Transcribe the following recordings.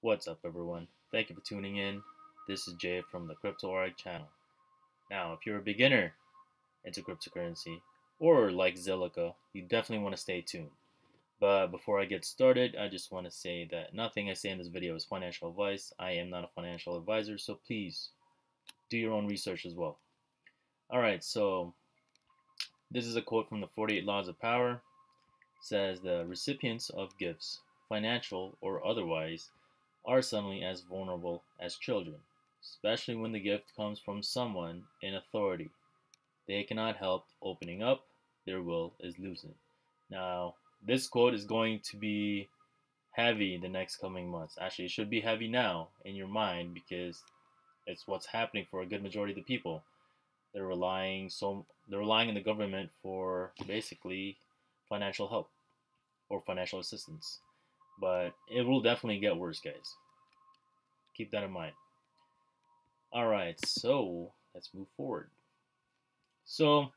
What's up, everyone? Thank you for tuning in. This is Jay from the Crypto channel. Now, if you're a beginner into cryptocurrency or like Zilliqa, you definitely want to stay tuned. But before I get started, I just want to say that nothing I say in this video is financial advice. I am not a financial advisor, so please do your own research as well. Alright, so this is a quote from the 48 Laws of Power. It says the recipients of gifts, financial or otherwise, are suddenly as vulnerable as children, especially when the gift comes from someone in authority. They cannot help opening up, their will is loosened. Now, this quote is going to be heavy the next coming months. Actually, it should be heavy now in your mind because it's what's happening for a good majority of the people. They're relying on the government for basically financial help or financial assistance. But it will definitely get worse, guys. Keep that in mind. Alright, so let's move forward. So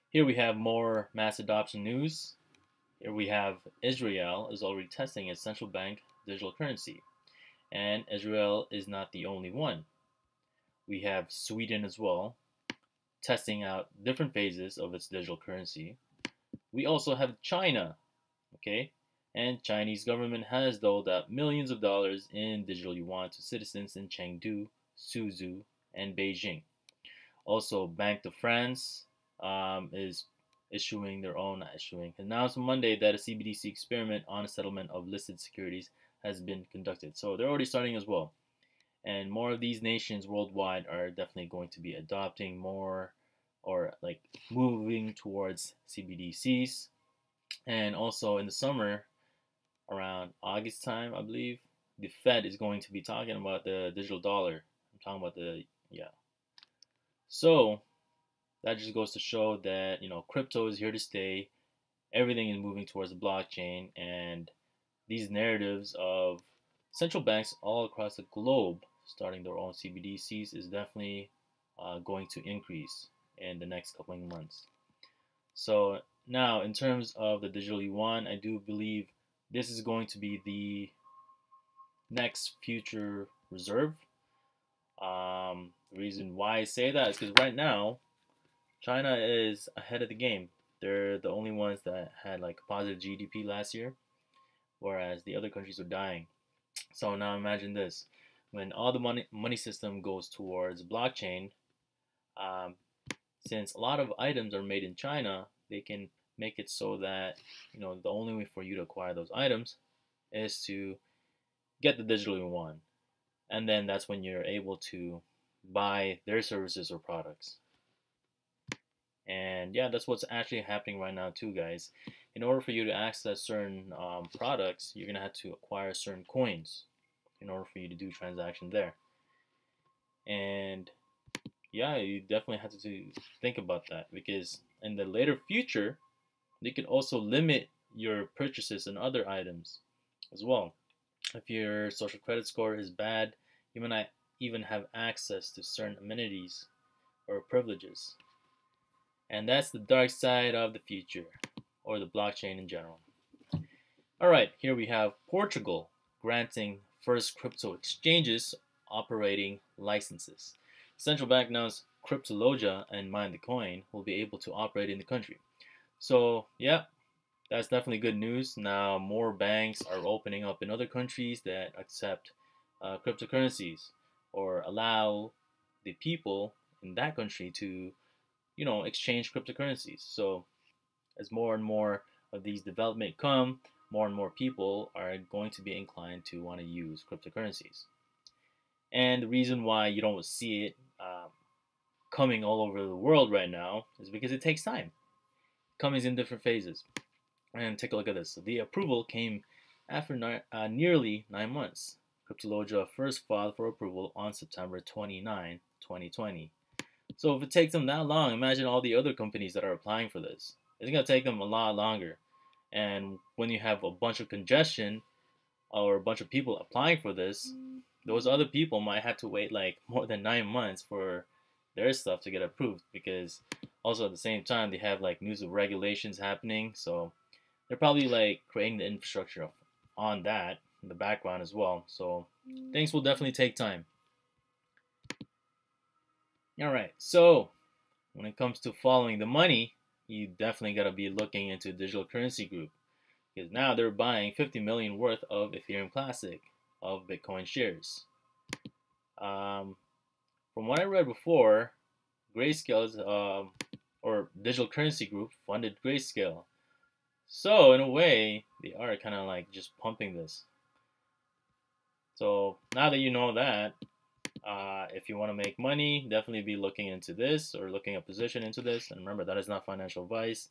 here we have more mass adoption news. Here we have Israel is already testing its central bank digital currency. And Israel is not the only one. We have Sweden as well, testing out different phases of its digital currency. We also have China, okay? And Chinese government has doled out millions of dollars in digital yuan to citizens in Chengdu, Suzhou, and Beijing. Also, Banque de France is announced on Monday that a CBDC experiment on a settlement of listed securities has been conducted. So they're already starting as well. And more of these nations worldwide are definitely going to be adopting more or like moving towards CBDCs. And also in the summer, around August time, I believe, the Fed is going to be talking about the digital dollar. I'm talking about So that just goes to show that, crypto is here to stay. Everything is moving towards the blockchain, and these narratives of central banks all across the globe starting their own CBDCs is definitely going to increase in the next couple of months. So now, in terms of the digital yuan, I do believe this is going to be the next future reserve. The reason why I say that is because right now, China is ahead of the game. They're the only ones that had like a positive GDP last year, whereas the other countries are dying. So now imagine this: when all the money system goes towards blockchain, since a lot of items are made in China, they can make it so that the only way for you to acquire those items is to get the digital yuan, and then that's when you're able to buy their services or products. And yeah, that's what's actually happening right now too, guys. In order for you to access certain products, you're gonna have to acquire certain coins in order for you to do transactions there. And yeah, you definitely have to think about that, because in the later future, they could also limit your purchases and other items as well. If your social credit score is bad, you may not even have access to certain amenities or privileges. And that's the dark side of the future, or the blockchain in general. Alright, here we have Portugal granting first crypto exchanges operating licenses. Central bank announced Cryptologia and Mind the Coin will be able to operate in the country. So yeah, that's definitely good news. Now more banks are opening up in other countries that accept cryptocurrencies, or allow the people in that country to, exchange cryptocurrencies. So as more and more of these development come, more and more people are going to be inclined to want to use cryptocurrencies. And the reason why you don't see it coming all over the world right now is because it takes time. Coming in different phases. And take a look at this. So the approval came after nearly 9 months. Cryptologia first filed for approval on September 29, 2020. So if it takes them that long, imagine all the other companies that are applying for this. It's going to take them a lot longer. And when you have a bunch of congestion or a bunch of people applying for this, those other people might have to wait like more than 9 months for their stuff to get approved, because also at the same time they have like news of regulations happening. So they're probably like creating the infrastructure on that in the background as well. So things will definitely take time. All right, so when it comes to following the money, you definitely got to be looking into Digital Currency Group, because now they're buying 50 million worth of Ethereum Classic of Bitcoin shares. From what I read before, Grayscale's or Digital Currency Group funded Grayscale. So in a way, they are kind of like just pumping this. So now that you know that, if you want to make money, definitely be looking into this or looking a position into this. And remember, that is not financial advice.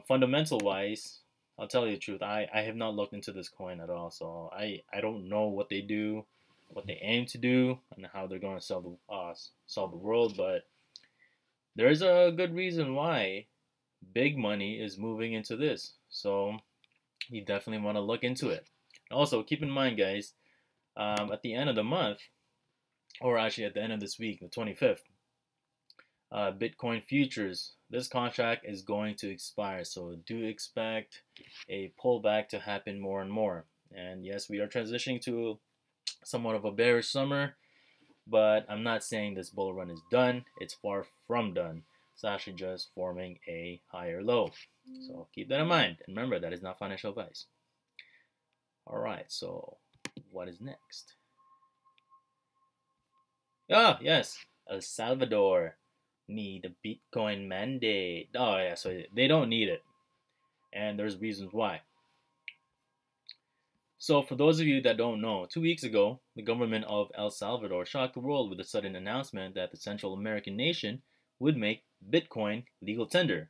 Fundamental wise, I'll tell you the truth. I have not looked into this coin at all. So I don't know what they do, what they aim to do, and how they're going to solve the world. But there is a good reason why big money is moving into this. So you definitely want to look into it. Also, keep in mind, guys, at the end of the month, or actually at the end of this week, the 25th, Bitcoin futures, this contract is going to expire. So do expect a pullback to happen more and more. And yes, we are transitioning to somewhat of a bearish summer, but I'm not saying this bull run is done. It's far from done. It's actually just forming a higher low. So keep that in mind. And remember, that is not financial advice. All right, so what is next? Ah, yes, El Salvador need a Bitcoin mandate. Oh yeah, so they don't need it, and there's reasons why. So for those of you that don't know, 2 weeks ago, the government of El Salvador shocked the world with a sudden announcement that the Central American nation would make Bitcoin legal tender.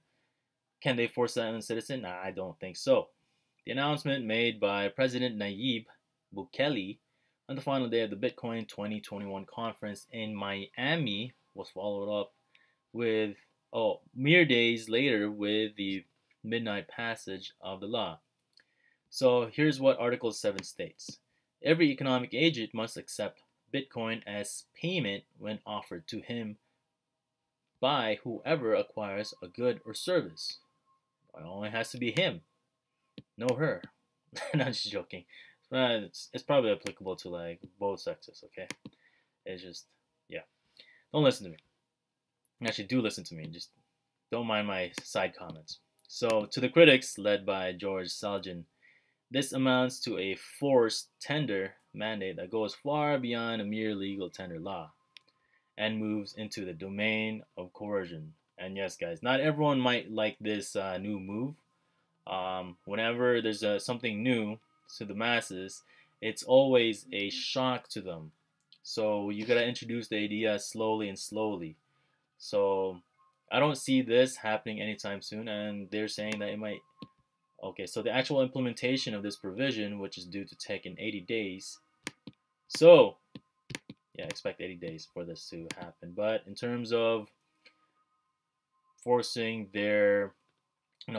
Can they force that on a citizen? Nah, I don't think so. The announcement made by President Nayib Bukele on the final day of the Bitcoin 2021 conference in Miami was followed up with, mere days later with the midnight passage of the law. So here's what Article 7 states. Every economic agent must accept Bitcoin as payment when offered to him by whoever acquires a good or service. It only has to be him, no her. Not just joking. It's probably applicable to like both sexes, okay? It's just, yeah. Don't listen to me. Actually, do listen to me. Just don't mind my side comments. So, to the critics, led by George Salgin, this amounts to a forced tender mandate that goes far beyond a mere legal tender law and moves into the domain of coercion. And yes, guys, not everyone might like this new move. Whenever there's something new to the masses, it's always a shock to them. So you gotta introduce the idea slowly and slowly. So I don't see this happening anytime soon, and they're saying that it might. Okay, so the actual implementation of this provision, which is due to take in 80 days. So yeah, expect 80 days for this to happen. But in terms of forcing their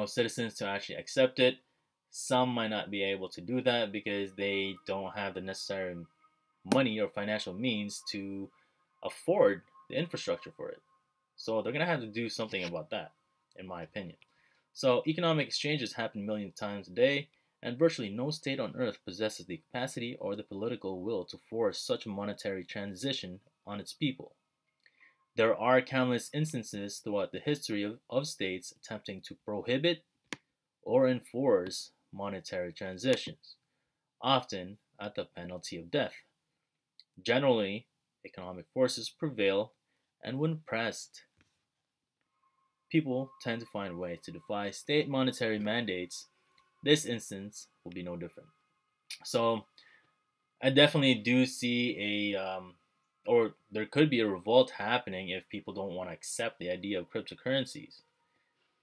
citizens to actually accept it, some might not be able to do that because they don't have the necessary money or financial means to afford the infrastructure for it. So they're going to have to do something about that, in my opinion. So economic exchanges happen millions of times a day, and virtually no state on earth possesses the capacity or the political will to force such a monetary transition on its people. There are countless instances throughout the history of states attempting to prohibit or enforce monetary transitions, often at the penalty of death. Generally, economic forces prevail, and when pressed, people tend to find ways to defy state monetary mandates. This instance will be no different. So, I definitely do see or there could be a revolt happening if people don't want to accept the idea of cryptocurrencies.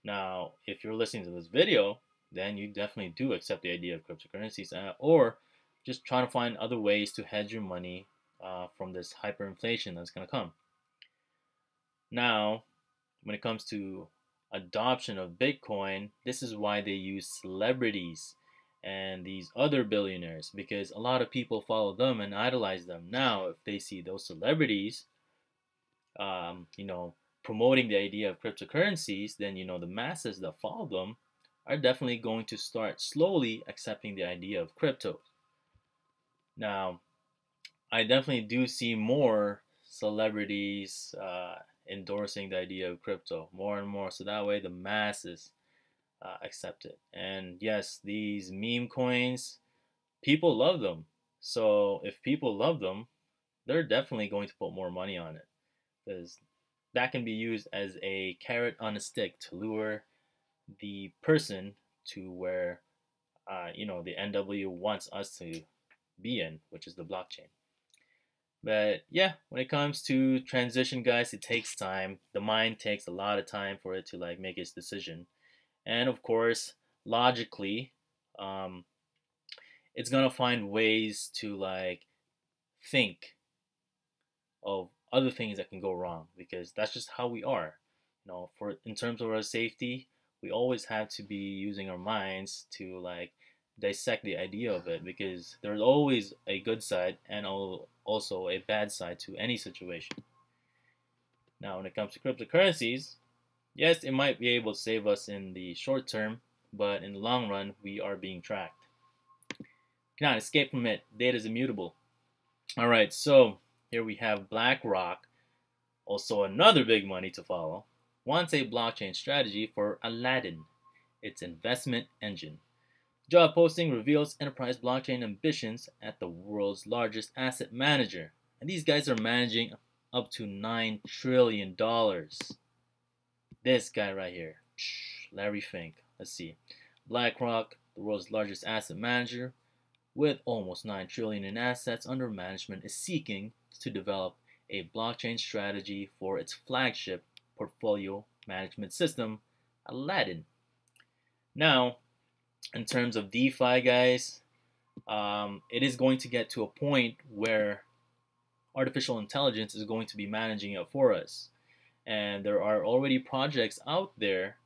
Now, if you're listening to this video, then you definitely do accept the idea of cryptocurrencies, or just trying to find other ways to hedge your money from this hyperinflation that's going to come. Now, when it comes to adoption of Bitcoin, this is why they use celebrities and these other billionaires, because a lot of people follow them and idolize them. Now, if they see those celebrities, promoting the idea of cryptocurrencies, then the masses that follow them are definitely going to start slowly accepting the idea of crypto. Now, I definitely do see more celebrities endorsing the idea of crypto more and more, so that way the masses accept it. And yes, these meme coins, people love them. So if people love them, they're definitely going to put more money on it, because that can be used as a carrot on a stick to lure the person to where the NW wants us to be in, which is the blockchain. But yeah, when it comes to transition, guys, it takes time. The mind takes a lot of time for it to like make its decision, and of course, logically, um, it's gonna find ways to like think of other things that can go wrong, because that's just how we are. For in terms of our safety, we always have to be using our minds to like dissect the idea of it, because there's always a good side and also a bad side to any situation. Now, when it comes to cryptocurrencies, yes, it might be able to save us in the short term, but in the long run, we are being tracked. Cannot escape from it. Data is immutable. All right, so here we have BlackRock, also another big money to follow, wants a blockchain strategy for Aladdin, its investment engine. Job posting reveals enterprise blockchain ambitions at the world's largest asset manager. And these guys are managing up to $9 trillion. This guy right here, Larry Fink. Let's see. BlackRock, the world's largest asset manager, with almost $9 trillion in assets under management, is seeking to develop a blockchain strategy for its flagship portfolio management system, Aladdin. Now, in terms of DeFi, guys, it is going to get to a point where artificial intelligence is going to be managing it for us. And there are already projects out there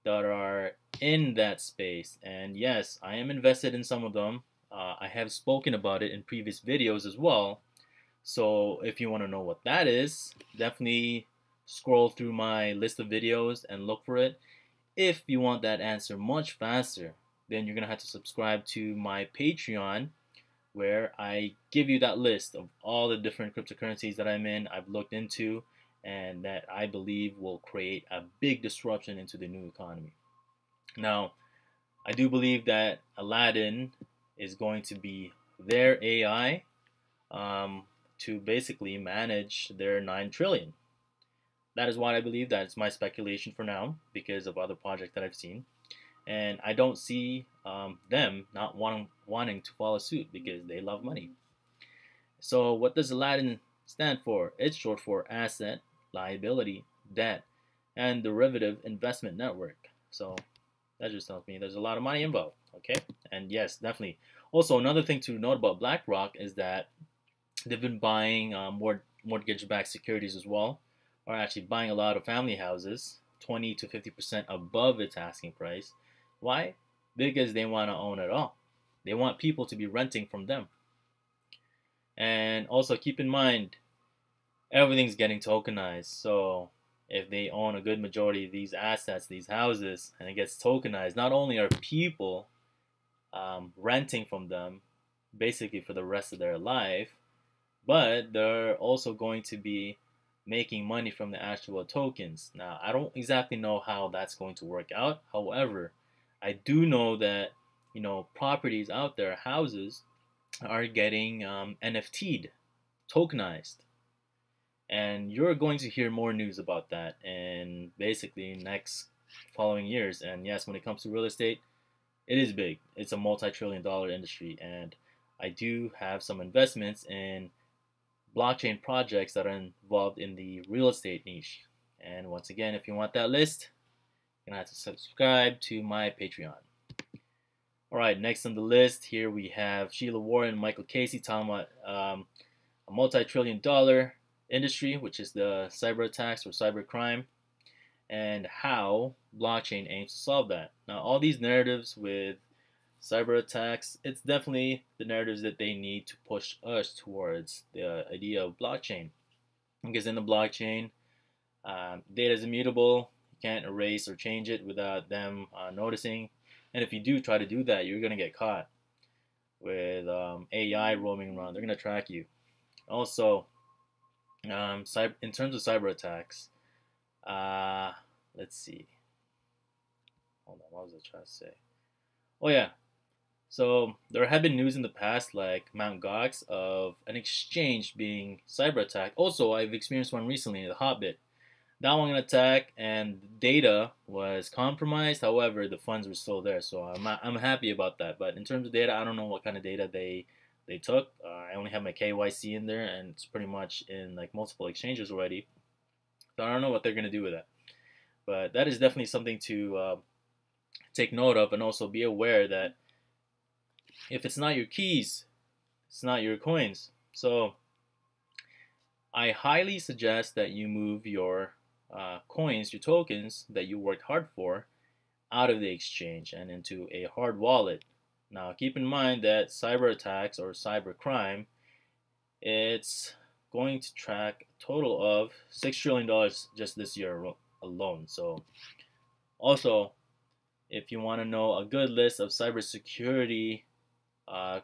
that are in that space. And yes, I am invested in some of them. I have spoken about it in previous videos as well. So if you want to know what that is, definitely scroll through my list of videos and look for it. If you want that answer much faster, then you're going to have to subscribe to my Patreon, where I give you that list of all the different cryptocurrencies that I'm in, I've looked into, and that I believe will create a big disruption into the new economy. Now, I do believe that Aladdin is going to be their AI to basically manage their 9 trillion. That is what I believe. That's my speculation for now, because of other projects that I've seen. And I don't see them not wanting to follow suit, because they love money. So what does Aladdin stand for? It's short for Asset, Liability, Debt, and Derivative Investment Network. So that just tells me there's a lot of money involved. Okay, and yes, definitely. Also, another thing to note about BlackRock is that they've been buying mortgage-backed securities as well, or actually buying a lot of family houses, 20 to 50% above its asking price. Why? Because they want to own it all. They want people to be renting from them. And also keep in mind, everything's getting tokenized. So if they own a good majority of these assets, these houses, and it gets tokenized, not only are people renting from them basically for the rest of their life, but they're also going to be making money from the actual tokens. Now, I don't exactly know how that's going to work out. However, I do know that properties out there, houses, are getting NFT'd, tokenized. And you're going to hear more news about that in basically next following years. And yes, when it comes to real estate, it is big. It's a multi-trillion-dollar industry, and I do have some investments in blockchain projects that are involved in the real estate niche. And once again, if you want that list, you're gonna have to subscribe to my Patreon. All right, next on the list here we have Sheila Warren and Michael Casey talking about a multi-trillion-dollar industry, which is the cyber attacks or cybercrime, and how blockchain aims to solve that. Now, all these narratives with cyber attacks, it's definitely the narratives that they need to push us towards the idea of blockchain. Because in the blockchain, data is immutable. You can't erase or change it without them noticing. And if you do try to do that, you're going to get caught. with AI roaming around. They're gonna track you. Also, in terms of cyber attacks, let's see. Hold on, what was I trying to say? Oh yeah. So there have been news in the past, like Mt. Gox, of an exchange being cyber attacked. Also, I've experienced one recently, the Hotbit. That one got attacked, and the data was compromised. However, the funds were still there, so I'm happy about that. But in terms of data, I don't know what kind of data they took. I only have my KYC in there, and it's pretty much in like multiple exchanges already. So I don't know what they're gonna do with that. But that is definitely something to take note of, and also be aware that if it's not your keys, it's not your coins. So I highly suggest that you move your coins, your tokens that you worked hard for, out of the exchange and into a hard wallet. Now keep in mind that cyber attacks or cybercrime, it's going to track a total of $6 trillion just this year alone. So also, if you want to know a good list of cybersecurity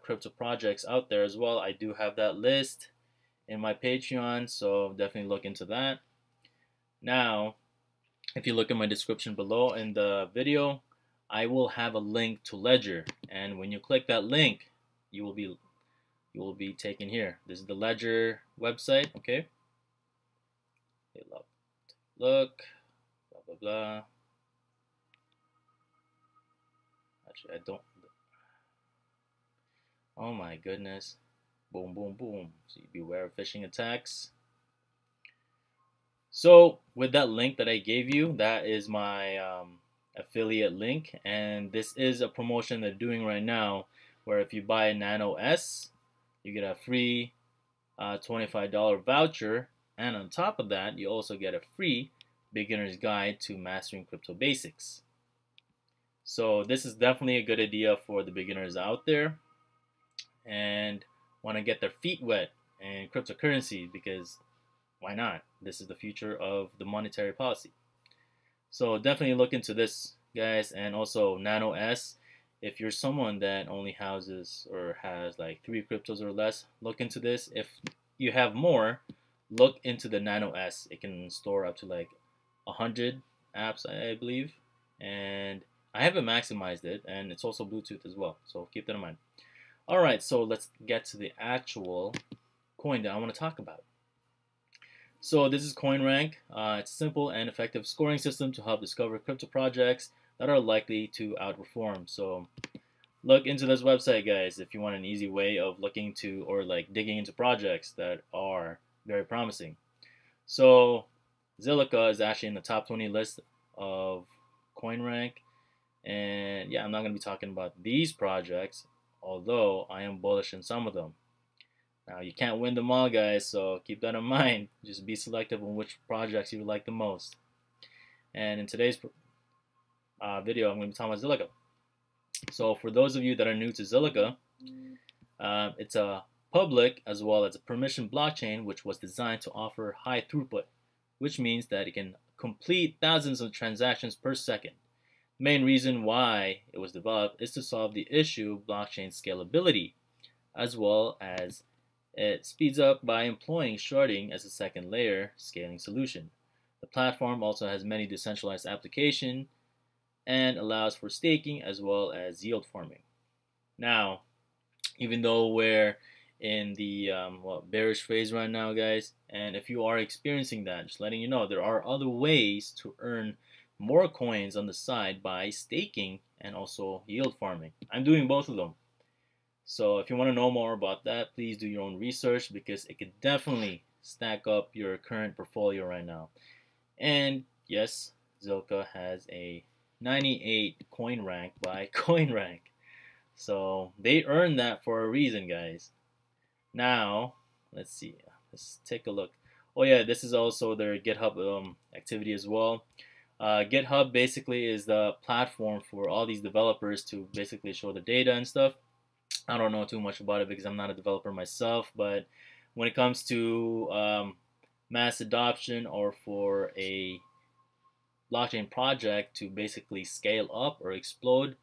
crypto projects out there as well, I do have that list in my Patreon, so definitely look into that. Now, if you look at my description below in the video, I will have a link to Ledger, and when you click that link, you will be taken here. This is the Ledger website. Okay. Look, blah blah blah. Actually, I don't. Oh my goodness. Boom, boom, boom. So you beware of phishing attacks. So with that link that I gave you, that is my affiliate link. And this is a promotion they're doing right now where if you buy a Nano S, you get a free $25 voucher. And on top of that, you also get a free beginner's guide to mastering crypto basics. So this is definitely a good idea for the beginners out there and want to get their feet wet in cryptocurrency, because why not? This is the future of the monetary policy. So definitely look into this, guys. And also Nano S, if you're someone that only houses or has like 3 cryptos or less, look into this. If you have more, look into the Nano S. It can store up to like 100 apps, I believe, and I haven't maximized it, and it's also Bluetooth as well, so keep that in mind. Alright, so let's get to the actual coin that I want to talk about. So this is CoinRank. It's a simple and effective scoring system to help discover crypto projects that are likely to outperform. So look into this website, guys, if you want an easy way of looking to or like digging into projects that are very promising. So Zilliqa is actually in the top 20 list of CoinRank. And yeah, I'm not going to be talking about these projects, although I am bullish in some of them. Now, you can't win them all, guys, so keep that in mind. Just be selective on which projects you like the most. And in today's video, I'm going to be talking about Zilliqa. So for those of you that are new to Zilliqa, it's a public as well as a permission blockchain which was designed to offer high throughput, which means that it can complete thousands of transactions per second. The main reason why it was developed is to solve the issue of blockchain scalability, as well as it speeds up by employing sharding as a second layer scaling solution. The platform also has many decentralized applications and allows for staking as well as yield farming. Now, even though we're in the bearish phase right now, guys, and if you are experiencing that, just letting you know there are other ways to earn more coins on the side by staking and also yield farming. I'm doing both of them. So if you want to know more about that, please do your own research, because it could definitely stack up your current portfolio right now. And yes, Zilliqa has a 98 coin rank by CoinRank. So they earned that for a reason, guys. Now, let's see. Let's take a look. Oh yeah, this is also their GitHub activity as well. GitHub basically is the platform for all these developers to basically show the data and stuff. I don't know too much about it because I'm not a developer myself, but when it comes to mass adoption or for a blockchain project to basically scale up or explode,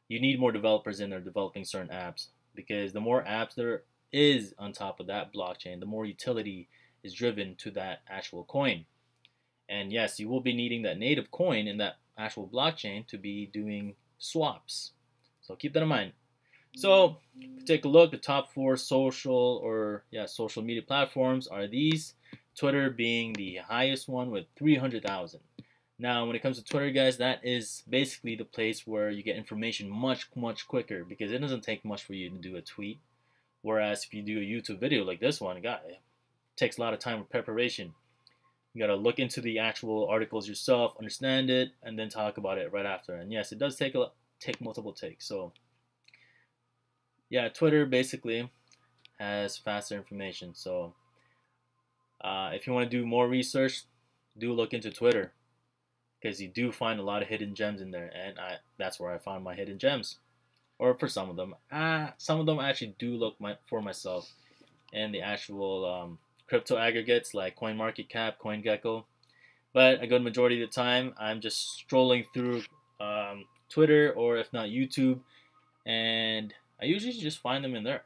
you need more developers in there developing certain apps. because the more apps there is on top of that blockchain, the more utility is driven to that actual coin. And yes, you will be needing that native coin in that actual blockchain to be doing swaps. So keep that in mind. So if you take a look, the top 4 social media platforms are these. Twitter being the highest one with 300,000. Now, when it comes to Twitter, guys, that is basically the place where you get information much quicker, because it doesn't take much for you to do a tweet. Whereas if you do a YouTube video like this one, it takes a lot of time for preparation. You gotta look into the actual articles yourself, understand it, and then talk about it right after. And yes, it does take multiple takes. So yeah, Twitter basically has faster information. So if you want to do more research, do look into Twitter, because you do find a lot of hidden gems in there, and that's where I found my hidden gems. Or for some of them, I actually do look for myself in the actual crypto aggregates like CoinMarketCap, CoinGecko. But a good majority of the time, I'm just strolling through Twitter, or if not YouTube, and I usually just find them in there.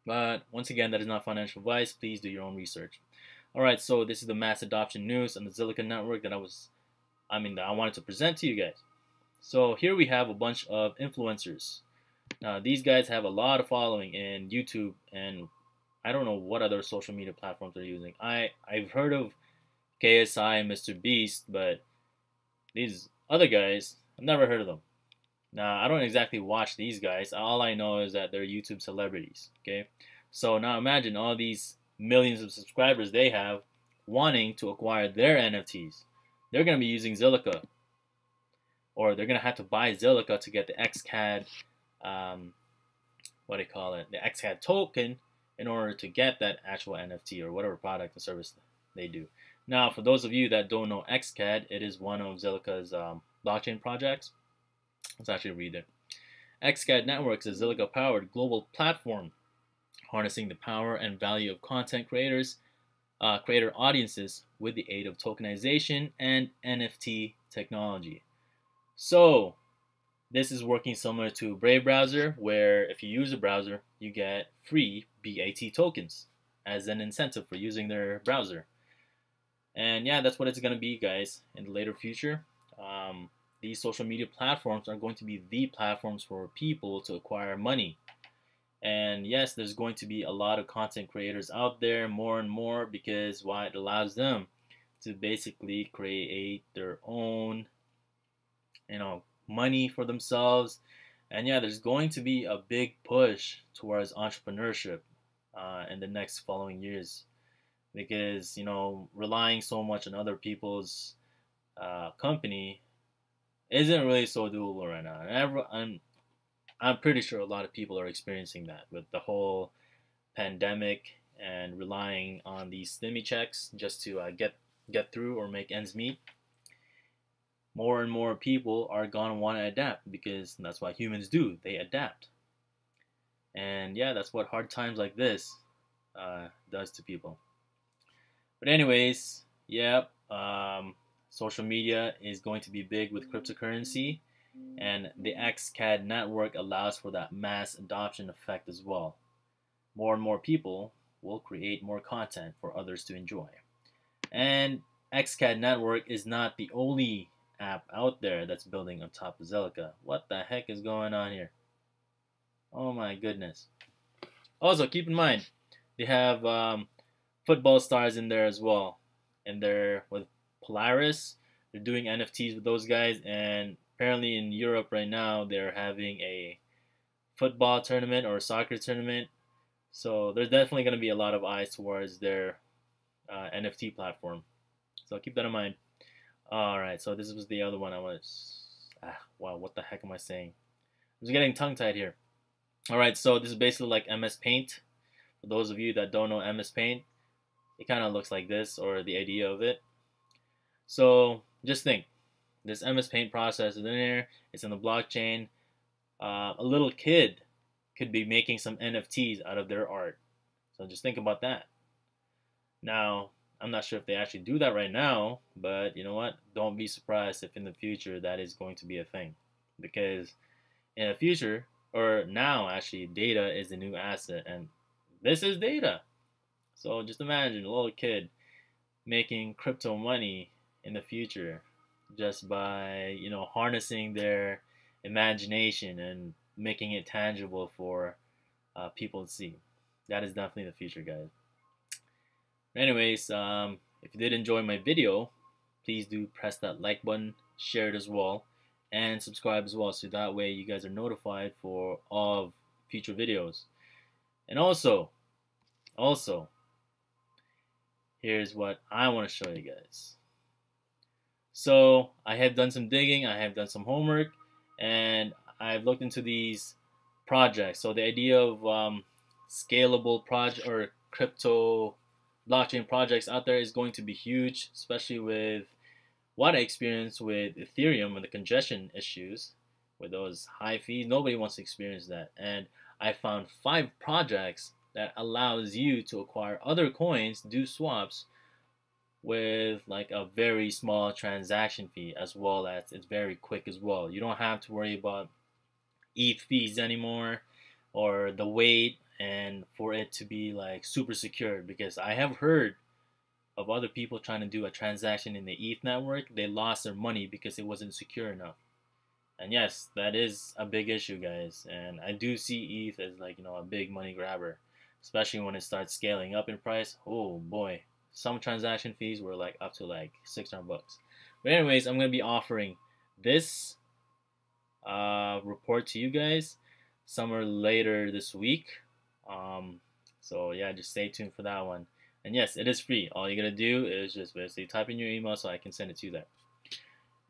But once again, that is not financial advice. Please do your own research. Alright, so this is the mass adoption news on the Zilliqa network that I wanted to present to you guys. So here we have a bunch of influencers. Now these guys have a lot of following in YouTube, and I don't know what other social media platforms they're using. I've heard of KSI and Mr. Beast, but these other guys, I've never heard of them. Now, I don't exactly watch these guys. All I know is that they're YouTube celebrities, okay? So now imagine all these millions of subscribers they have wanting to acquire their NFTs. They're going to be using Zilliqa, or they're going to have to buy Zilliqa to get the XCAD, the XCAD token in order to get that actual NFT or whatever product or service they do. Now, for those of you that don't know XCAD, it is one of Zilliqa's blockchain projects. Let's actually read it. XCAD Networks is a Zilliqa-powered global platform harnessing the power and value of content creator audiences with the aid of tokenization and NFT technology. So, this is working similar to Brave browser, where if you use a browser, you get free BAT tokens as an incentive for using their browser. And yeah, that's what it's going to be, guys, in the later future. These social media platforms are going to be the platforms for people to acquire money. And yes, there's going to be a lot of content creators out there, more and more, because why? It allows them to basically create their own, money for themselves. And yeah, there's going to be a big push towards entrepreneurship in the next following years, because relying so much on other people's company isn't really so doable right now. And I'm pretty sure a lot of people are experiencing that with the whole pandemic and relying on these stimmy checks just to get through or make ends meet. More and more people are gonna want to adapt, because that's what humans do. They adapt. And yeah, that's what hard times like this does to people. But anyways, yeah, social media is going to be big with cryptocurrency, and the XCAD network allows for that mass adoption effect as well. More and more people will create more content for others to enjoy. And XCAD network is not the only app out there that's building on top of Zilliqa. What the heck is going on here? Oh my goodness. Also, keep in mind, they have football stars in there as well. And they're with Polaris. They're doing NFTs with those guys, and apparently in Europe right now they're having a football tournament or a soccer tournament. So there's definitely going to be a lot of eyes towards their NFT platform. So keep that in mind. Alright, so this was the other one I was... wow, what the heck am I saying? I was getting tongue-tied here. Alright, so this is basically like MS Paint. For those of you that don't know MS Paint, it kind of looks like this, or the idea of it. So just think, this MS Paint process is in there, it's in the blockchain. A little kid could be making some NFTs out of their art. So just think about that. Now, I'm not sure if they actually do that right now, but you know what? Don't be surprised if in the future that is going to be a thing. Because in the future, or now actually data is the new asset, and this is data. So just imagine a little kid making crypto money in the future just by, you know, harnessing their imagination and making it tangible for people to see. That is definitely the future, guys. Anyways, if you did enjoy my video, please do press that like button, share it as well, and subscribe as well, so that way you guys are notified for all of future videos. And also, here's what I want to show you guys. So I have done some digging, I have done some homework, and I've looked into these projects. So the idea of scalable project or crypto blockchain projects out there is going to be huge, especially with what I experienced with Ethereum and the congestion issues with those high fees. Nobody wants to experience that. And I found 5 projects that allows you to acquire other coins, do swaps, with like a very small transaction fee, as well as it's very quick as well. You don't have to worry about ETH fees anymore, or the wait, and for it to be like super secure, because I have heard of other people trying to do a transaction in the ETH network. They lost their money because it wasn't secure enough. And yes, that is a big issue, guys. And I do see ETH as, like, you know, a big money grabber, especially when it starts scaling up in price. Oh boy, some transaction fees were like up to like 600 bucks. But anyways, I'm gonna be offering this report to you guys somewhere later this week. So yeah, just stay tuned for that one. And yes, it is free. All you gotta do is just basically type in your email so I can send it to you there.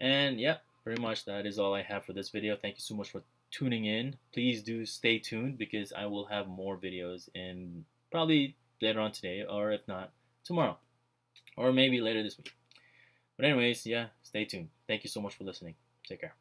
And yeah, pretty much that is all I have for this video. Thank you so much for tuning in. Please do stay tuned, because I will have more videos in probably later on today, or if not, tomorrow, or maybe later this week. But anyways, yeah, stay tuned. Thank you so much for listening. Take care.